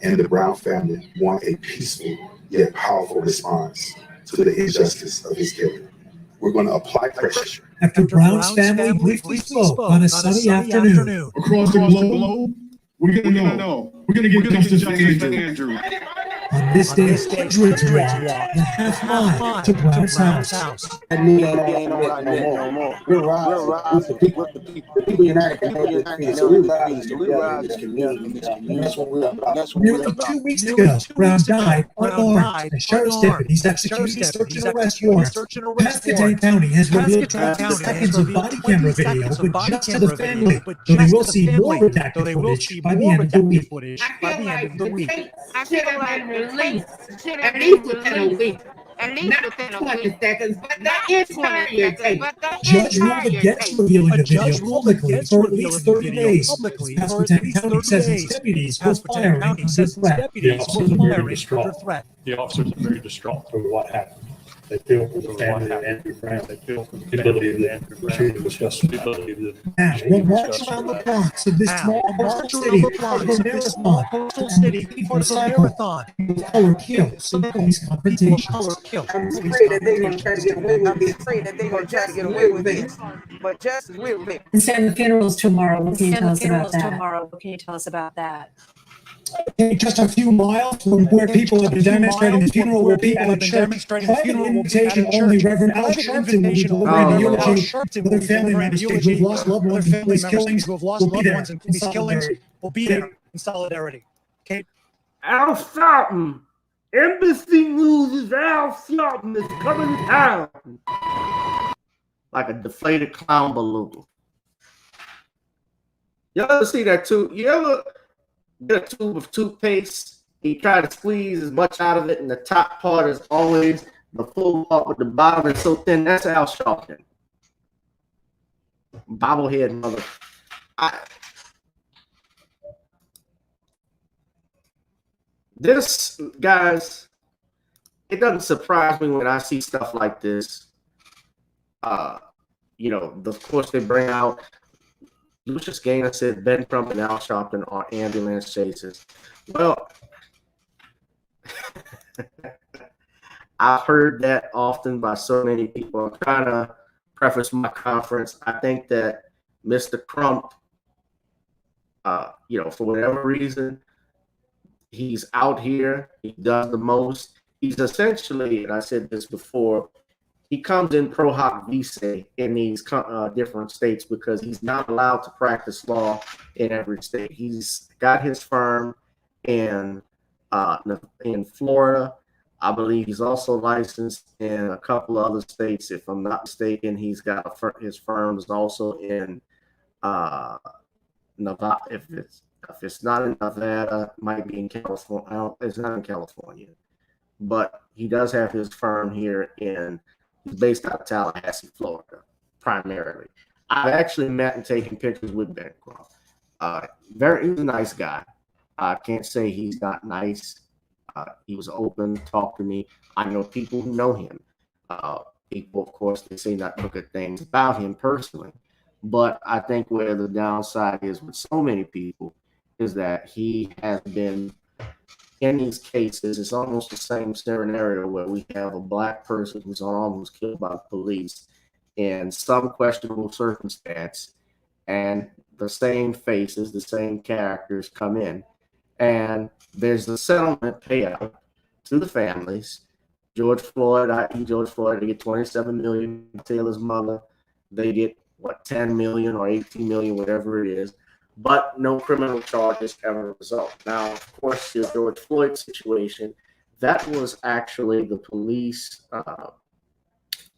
and the Brown family want a peaceful yet powerful response to the injustice of his killing. We're going to apply pressure. After Brown's family briefly spoke on a sunny afternoon, Across the globe, we're going to know. We're going to get justice for Andrew. on this day, hundreds walked the half mile to Brown's house. And we ain't all right no more. We're riding with the people united can hold this peace. So we ride this community. And that's what we're about. Nearly 2 weeks ago, Brown died unarmed. The sheriff's deputies executed a search and arrest warrant. Pasquotank County has revealed seconds of body camera video, but just to the family, though they will see more redacted footage by the end of the week. I feel like release at least within a week. Not 20 seconds, but that entire day. Judge ruled against revealing the video publicly for at least 30 days. Pasquotank County says its deputies were firing under threat. The officers are very distraught. The officers are very distraught over what happened. They feel for the family of Andrew Brown. They feel for the ability of Andrew Brown to discuss the ability of now, we'll march around the blocks of this small coastal city for the marathon. Color kills and police confrontations. I'm afraid that they're going to try to get away with this. I'm afraid that they're going to try to get away with this. But justice will win. And Sam, the funeral's tomorrow. What can you tell us about that? Tomorrow. What can you tell us about that? Okay, just a few miles from where people have been demonstrating the funeral, where people have been demonstrating the funeral, invitation only. Reverend Al Sharpton will be delivering the eulogy. Other family members who have lost loved ones in police killings will be there in solidarity. Will be there in solidarity. Okay. Al Sharpton. Embassy News is Al Sharpton is coming to town. Like a deflated clown balloon. You ever see that too? You ever get a tube of toothpaste? You try to squeeze as much out of it, and the top part is always the full part, but the bottom is so thin. That's Al Sharpton. Bobblehead mother. This, guys, it doesn't surprise me when I see stuff like this. Of course, they bring out Lucius Gainer said Ben Crump and Al Sharpton are ambulance chasers. Well, I've heard that often by so many people. I'm trying to preface my conference. I think that Mr. Crump, for whatever reason, he's out here. He does the most. He's essentially, and I said this before, he comes in pro hoc vice in these different states because he's not allowed to practice law in every state. He's got his firm in Florida. I believe he's also licensed in a couple of other states. If I'm not mistaken, he's got his firm is also in Nevada. If it's not in Nevada, it might be in California. It's not in California, but he does have his firm here he's based out of Tallahassee, Florida, primarily. I've actually met and taken pictures with Ben Crump. He's a nice guy. I can't say he's not nice. He was open, talked to me. I know people who know him. People, of course, they say not look at things about him personally. But I think where the downside is with so many people is that he has been in these cases. It's almost the same scenario where we have a black person who's almost killed by the police in some questionable circumstance, and the same faces, the same characters come in, and there's a settlement payout to the families. George Floyd, they get $27 million. Taylor's mother, they get 10 million or 18 million, whatever it is. But no criminal charges ever result. Now, of course, the George Floyd situation, that was actually the police,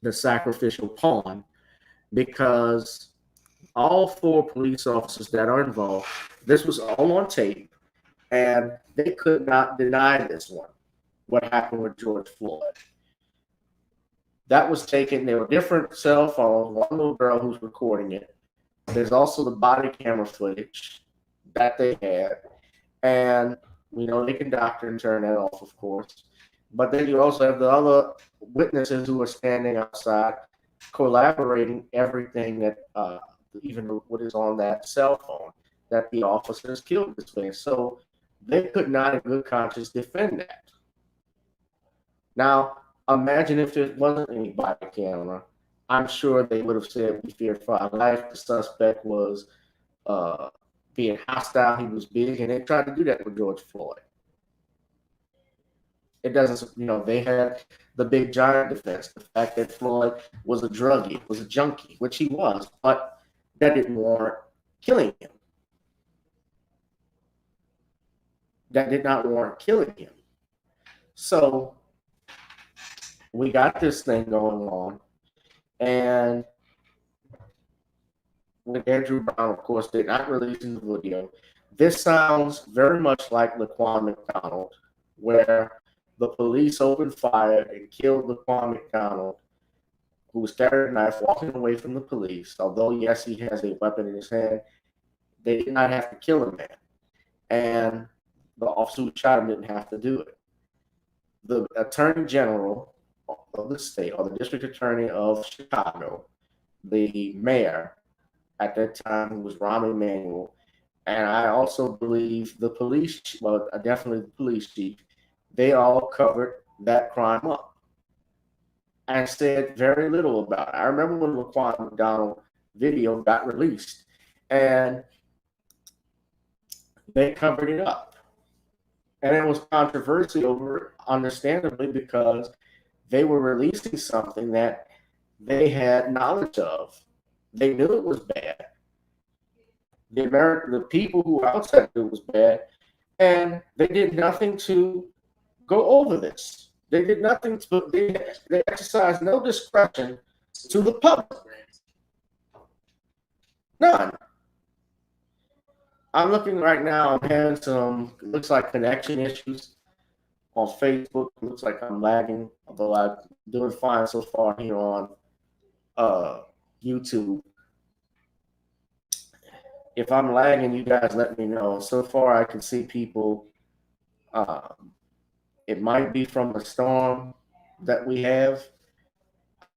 the sacrificial pawn, because all 4 police officers that are involved, this was all on tape, and they could not deny this one, what happened with George Floyd. That was taken. There were different cell phones, one little girl who's recording it. There's also the body camera footage that they had. And, they can doctor and turn that off, of course. But then you also have the other witnesses who are standing outside collaborating everything that, even what is on that cell phone, that the officers killed this man. So they could not in good conscience defend that. Now, imagine if there wasn't any body camera. I'm sure they would have said we feared for our life. The suspect was being hostile. He was big, and they tried to do that with George Floyd. It doesn't, they had the big giant defense. The fact that Floyd was a druggie, was a junkie, which he was, but that didn't warrant killing him. That did not warrant killing him. So we got this thing going on. And with Andrew Brown, of course, they're not releasing the video. This sounds very much like Laquan McDonald, where the police opened fire and killed Laquan McDonald, who was carrying a knife, walking away from the police. Although, yes, he has a weapon in his hand, they did not have to kill a man. And the officer who shot him didn't have to do it. The attorney general of the state, or the district attorney of Chicago, the mayor at that time, who was Rahm Emanuel, and I also believe the police, well, definitely the police chief, they all covered that crime up and said very little about it. I remember when the Laquan McDonald video got released, and they covered it up. And it was controversial over, understandably, because they were releasing something that they had knowledge of. They knew it was bad. The people who were outside knew it was bad, and they did nothing to go over this. They did nothing to, they exercised no discretion to the public. None. I'm looking right now, I'm having some, looks like connection issues on Facebook. It looks like I'm lagging, although I'm doing fine so far here on YouTube. If I'm lagging, you guys let me know. So far, I can see people. It might be from the storm that we have.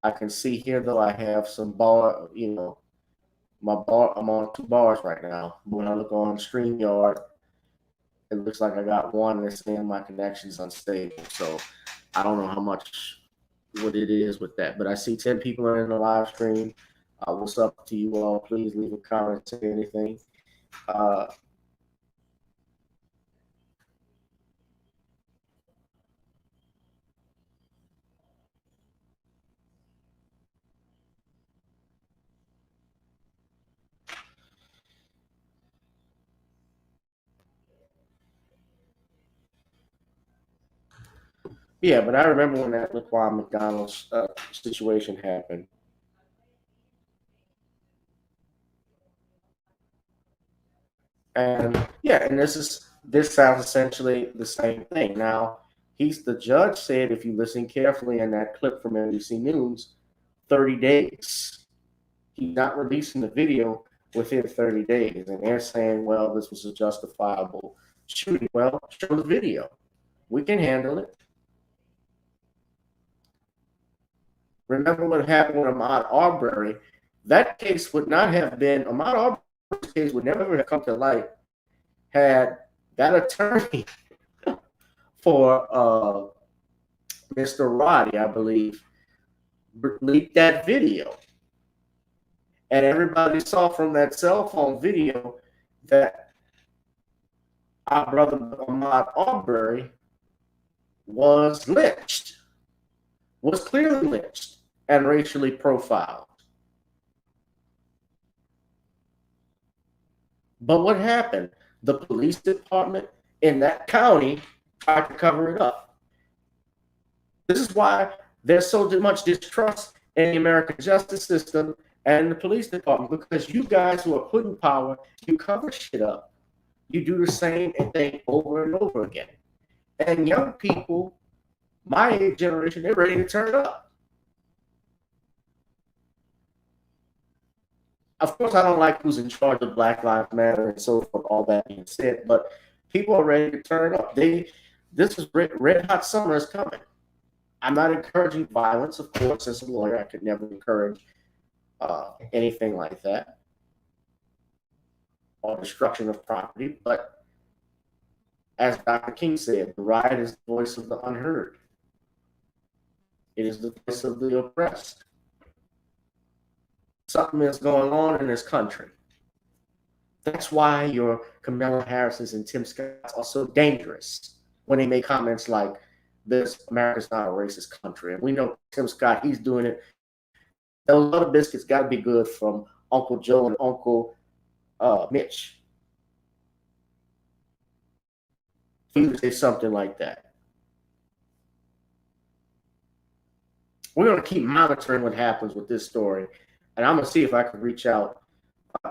I can see here, though, I have some bar, my bar, I'm on 2 bars right now. When I look on StreamYard, it looks like I got one that's saying my connection's unstable. So I don't know how much, what it is with that. But I see 10 people are in the live stream. What's up to you all? Please leave a comment, say anything. Yeah, but I remember when that Laquan McDonald's situation happened. And yeah, and this sounds essentially the same thing. Now, the judge said, if you listen carefully in that clip from NBC News, 30 days. He's not releasing the video within 30 days. And they're saying, well, this was a justifiable shooting. Well, show the video. We can handle it. Remember what happened with Ahmaud Arbery? That case would not have been, Ahmaud Arbery's case would never have come to light had that attorney for Mr. Roddy, I believe, leaked that video. And everybody saw from that cell phone video that our brother Ahmaud Arbery was lynched, was clearly lynched and racially profiled. But what happened? The police department in that county tried to cover it up. This is why there's so much distrust in the American justice system and the police department, because you guys who are put in power, you cover shit up. You do the same thing over and over again. And young people, my age generation, they're ready to turn up. Of course, I don't like who's in charge of Black Lives Matter and so forth, all that being said, but people are ready to turn up. This is red hot summer is coming. I'm not encouraging violence, of course. As a lawyer, I could never encourage anything like that or destruction of property. But as Dr. King said, the riot is the voice of the unheard. It is the voice of the oppressed. Something is going on in this country. That's why your Kamala Harris's and Tim Scott's are so dangerous when they make comments like, "This America's not a racist country." And we know Tim Scott, he's doing it. Those other biscuits got to be good from Uncle Joe and Uncle Mitch. You would say something like that. We're going to keep monitoring what happens with this story. And I'm going to see if I can reach out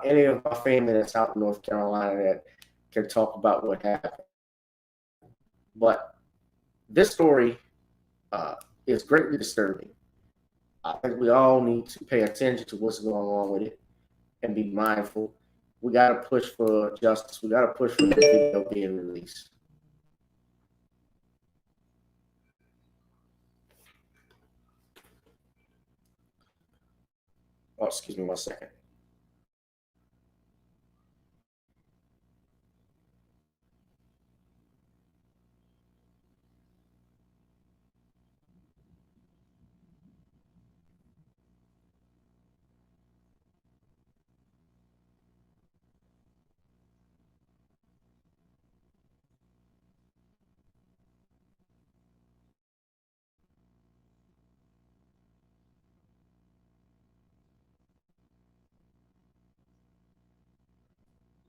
any of my family that's out in North Carolina that can talk about what happened. But this story is greatly disturbing. I think we all need to pay attention to what's going on with it and be mindful. We got to push for justice. We got to push for the video being released. excuse me 1 second.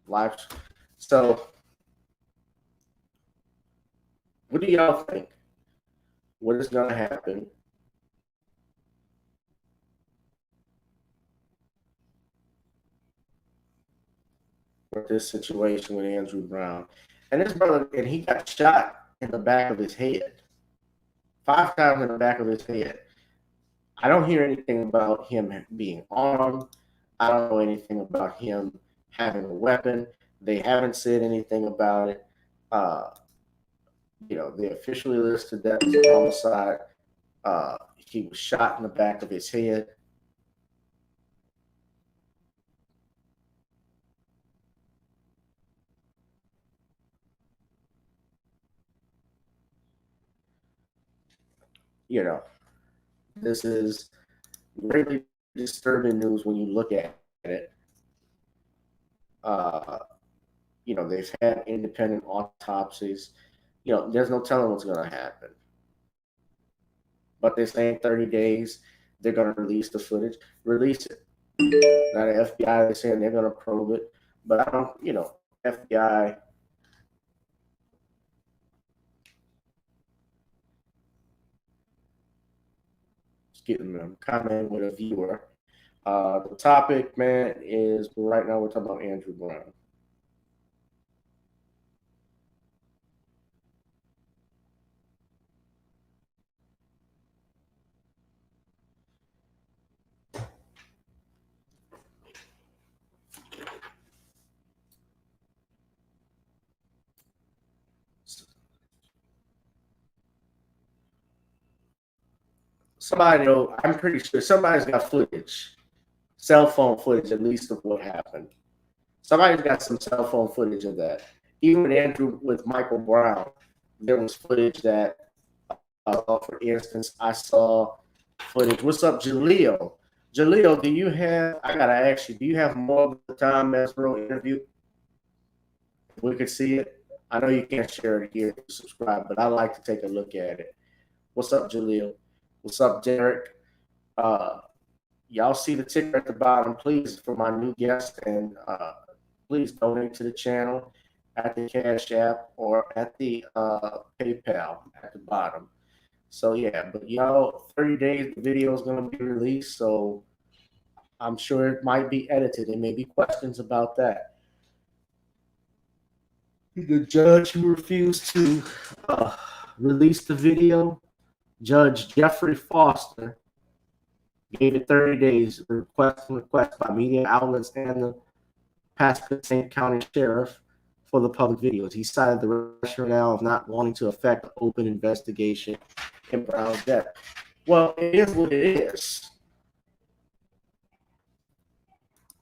Live. So, what do y'all think? What is going to happen with this situation with Andrew Brown? And his brother, and he got shot in the back of his head, 5 times in the back of his head. I don't hear anything about him being armed. I don't know anything about him having a weapon. They haven't said anything about it. They officially listed that as a homicide. He was shot in the back of his head. This is really disturbing news when you look at it. They've had independent autopsies. There's no telling what's going to happen. But they're saying 30 days, they're going to release the footage. Release it. Now the FBI is saying they're going to probe it. But I don't, FBI. Just getting them comment with a viewer. The topic, man, is right now we're talking about Andrew Brown. Somebody, I'm pretty sure somebody's got footage, cell phone footage at least of what happened. Somebody's got some cell phone footage of that. Even Andrew with Michael Brown, there was footage that, for instance, I saw footage. What's up, Jaleel? Jaleel, I gotta ask you, do you have more of the Tom Mesro interview? If we could see it. I know you can't share it here, subscribe, but I like to take a look at it. What's up, Jaleel? What's up, Derek? Y'all see the ticker at the bottom, please, for my new guest, and please donate to the channel at the Cash App or at the PayPal at the bottom. So yeah, but y'all, 30 days, the video is going to be released, so I'm sure it might be edited. There may be questions about that. The judge who refused to release the video, Judge Jeffrey Foster, gave it 30 days, request by media outlets and the Pasco-St. County Sheriff for the public videos. He cited the rationale of not wanting to affect the open investigation in Brown's death. Well, it is what it is.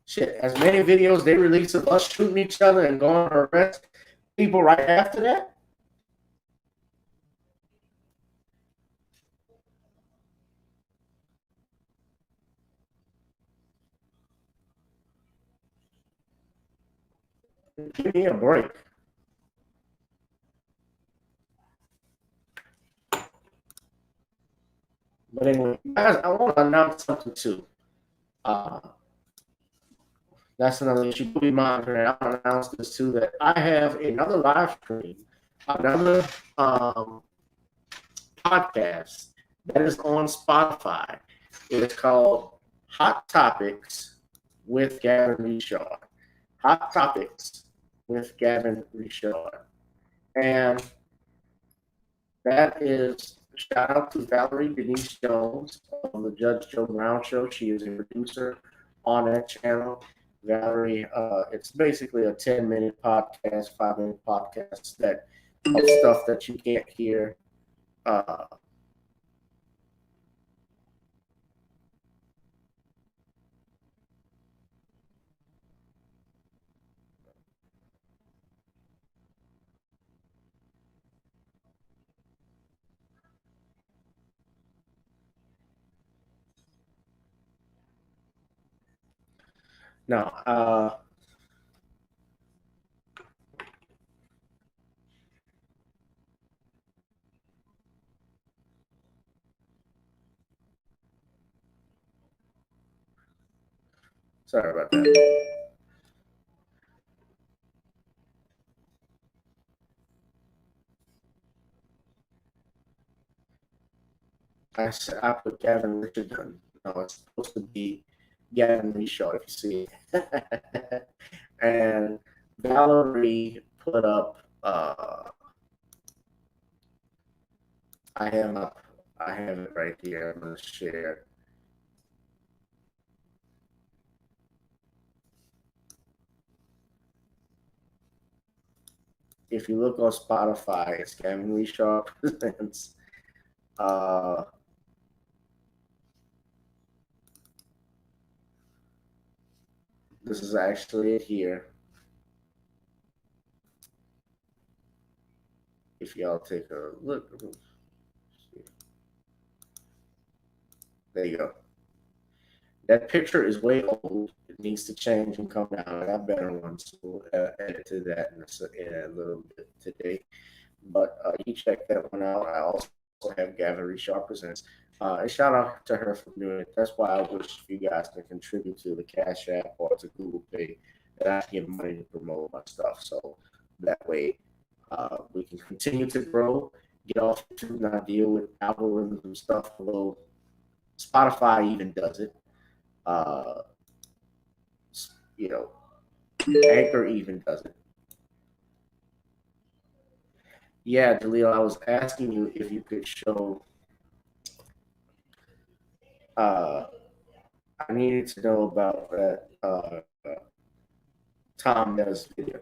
Shit, as many videos they release of us shooting each other and going to arrest people right after that. Give me a break. But anyway, guys, I want to announce something too. That's another issue. Be monitoring. I want to announce this too, that I have another live stream, another podcast that is on Spotify. It's called Hot Topics with Gavin Richard. Hot Topics with Gavin Richard. And that is, shout out to Valerie Denise Jones of the Judge Joe Brown Show. She is a producer on that channel. Valerie, it's basically a 10-minute podcast, 5-minute podcast that of stuff that you can't hear. No. Sorry about that. I put Gavin Richard Dunn. No, it's supposed to be Gavin Reshaw, if you see it. And Valerie put up. I have it right here. I'm going to share. If you look on Spotify, it's Gavin Reshaw presents. This is actually it here. If y'all take a look. There you go. That picture is way old. It needs to change and come down. I got better ones. We'll edit to that in a little bit today. But you check that one out. I also have Gavin Reshaw Presents. And shout out to her for doing it. That's why I wish you guys can contribute to the Cash App or to Google Pay, that I can get money to promote my stuff. So that way we can continue to grow, get off YouTube, not deal with algorithms and stuff. Although Spotify even does it. You know, Anchor even does it. Yeah, Jaleel, I was asking you if you could show. I needed to know about that Tom does video.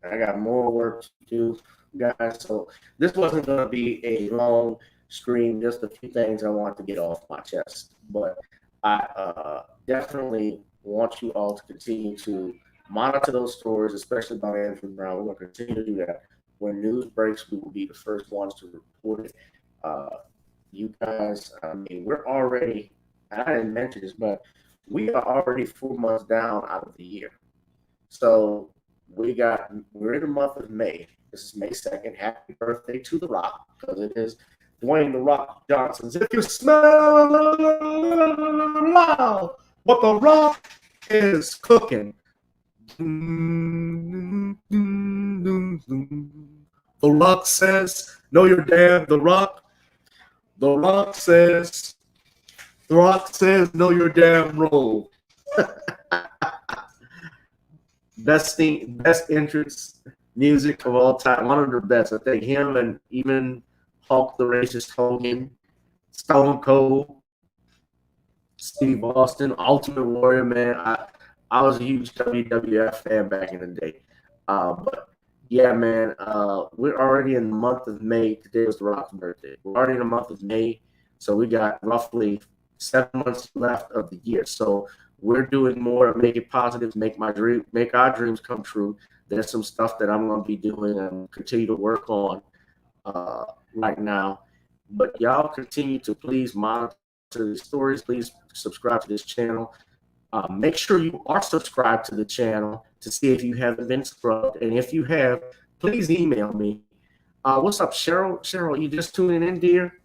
I got more work to do, guys. So this wasn't going to be a long stream, just a few things I want to get off my chest. But I definitely want you all to continue to monitor those stories, especially about Andrew Brown. We're going to continue to do that. When news breaks, we will be the first ones to report it. You guys, I mean, we're already, I didn't mention this, but we are already 4 months down out of the year. So we're in the month of May. This is May 2nd. Happy birthday to The Rock, because it is Dwayne The Rock Johnson's. If you smell what The Rock is cooking. The Rock says, know your damn The Rock. The Rock says, know your damn role. Best entrance music of all time. One of the best. I think him and even Hulk the Racist Hogan, Stone Cold, Steve Austin, Ultimate Warrior, man. I was a huge WWF fan back in the day. But yeah, man, we're already in the month of May. Today was The Rock's birthday. We're already in the month of May, so we got roughly 7 months left of the year. So we're doing more to make it positive, make our dreams come true. There's some stuff that I'm going to be doing and continue to work on right now. But y'all continue to please monitor the stories. Please subscribe to this channel. Make sure you are subscribed to the channel to see if you haven't been scrubbed. And if you have, please email me. What's up, Cheryl? Cheryl, you just tuning in, dear?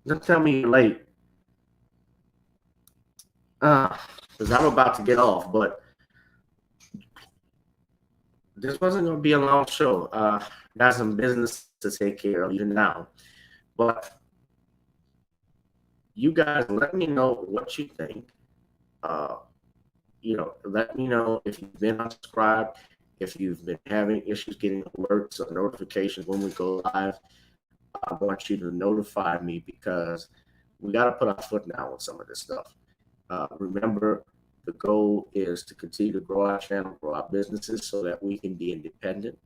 Don't tell me you're late. Because I'm about to get off, but this wasn't going to be a long show. Got some business to take care of even now. But you guys, let me know what you think. Let me know if you've been unsubscribed, if you've been having issues getting alerts or notifications when we go live. I want you to notify me, because we got to put our foot down with some of this stuff. Remember, the goal is to continue to grow our channel, grow our businesses, so that we can be independent,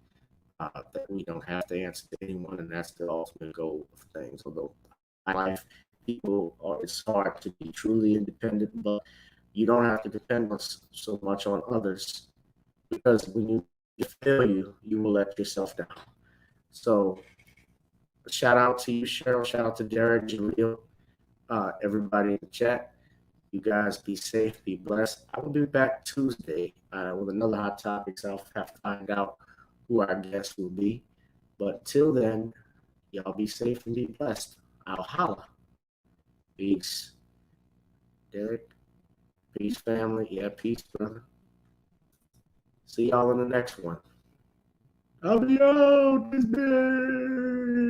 that we don't have to answer to anyone, and that's the ultimate goal of things. Although in life, it's hard to be truly independent, but you don't have to depend so much on others, because when you you fail you will let yourself down. So shout out to you, Cheryl. Shout out to Derek, Jaleel, everybody in the chat. You guys be safe, be blessed. I will be back Tuesday with another hot topic. So I'll have to find out who our guest will be. But till then, y'all be safe and be blessed. I'll holla. Peace. Derek. Peace, family. Yeah, peace, brother. See y'all in the next one. I'll be out this day.